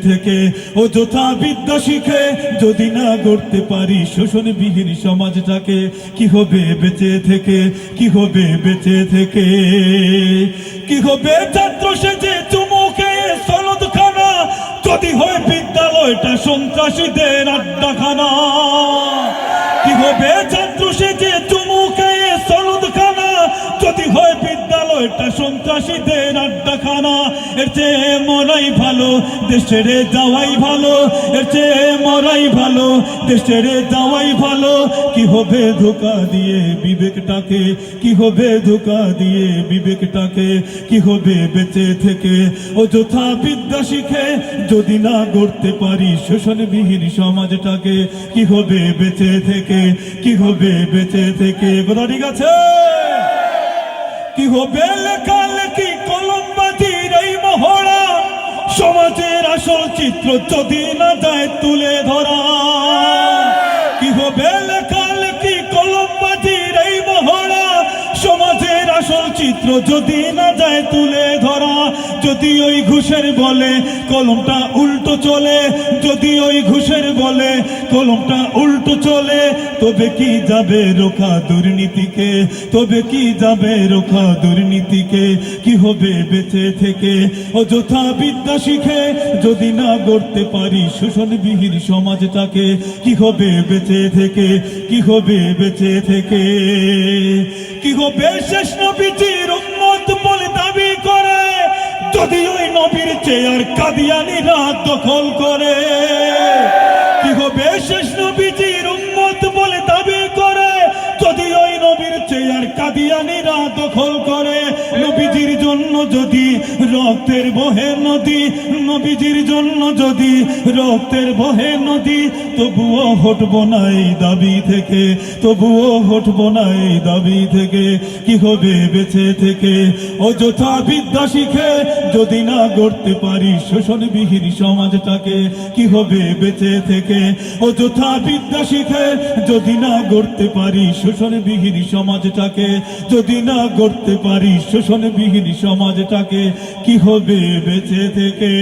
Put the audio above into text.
থেকে অযথা বিদ্যা শিখে যদি না গড়তে পারি শোষণবিহীন সমাজটাকে, কি হবে বেঁচে থেকে, কি হবে বেঁচে থেকে? কি হবে ছাত্র সেজে চুমুকে সনদখানা, যদি হয় বিদ্যালয়টা সন্ত্রাসীদের আড্ডাখানা? কি হবে ছাত্র সেজে চুমুকে সনদখানা, যদি হয় বিদ্যালয়টা সন্ত্রাসীদের আড্ডাখানা? এর চেয়ে মরাই ভালো, দেশ ছেড়ে যাওয়াই ভালো, এর চেয়ে মরাই ভালো, দেশ ছেড়ে যাওয়াই ভালো। কি হবে ধোঁকা দিয়ে বিবেকটাকে, কি হবে ধোঁকা দিয়ে বিবেকটাকে? কি হবে বেঁচে থেকে অযথা বিদ্যা শিখে যদি না গড়তে পারি শোষণবিহীন সমাজটাকে? কি হবে বেঁচে থেকে, কি হবে বেঁচে থেকে? কথা ঠিক আছে? কি হবে লেখালেখি কলমবাজির এই মহড়া, সমাজের আসল চিত্র যদি না যায় তুলে ধরা? কি হবে লেখালেখি কলমবাজির এই মহড়া, সমাজের আসল চিত্র যদি না যায় তুলে ধরা? যদি ওই ঘুষের বলে কলমটা উল্টো চলে, যদি ওই ঘুষের বলে কলমটা উল্টো চলে, তবে কি যাবে রোখা দুর্নীতিকে, তবে কি যাবে রোখা দুর্নীতিকে? কি হবে বেঁচে থেকে অযথা বিদ্যা শিখে যদি না গড়তে পারি শোষণবিহীন সমাজটাকে? কি হবে বেঁচে থেকে, কি হবে বেঁচে থেকে? কি হবে শেষ নবীজির উম্মত বলে দাবি করে, যদি ওই নবীর চেয়ার কাদিয়ানীরা দখল করে? কি হবে শেষ নবীজির উম্মত বলে দাবি করে, যদি ওই নবীর চেয়ার কাদিয়ানীরা দখল করে? নবীজির জন্য যদি রক্তের বহে নদী, নবীজির জন্য যদি রক্তের বহে নদী, তবুও হটবো না এই দাবি থেকে, তবুও হটবো না এই দাবি থেকে। কি হবে বেঁচে থেকে অযথা বিদ্যা শিখে যদি না গড়তে পারি শোষণবিহীন সমাজটাকে? কি হবে বেঁচে থেকে অযথা বিদ্যা শিখে যদি না গড়তে পারি শোষণবিহীন সমাজটাকে? যদি না গড়তে পারি শোষণবিহীন সমাজটাকে, কি হবে বেঁচে থেকে?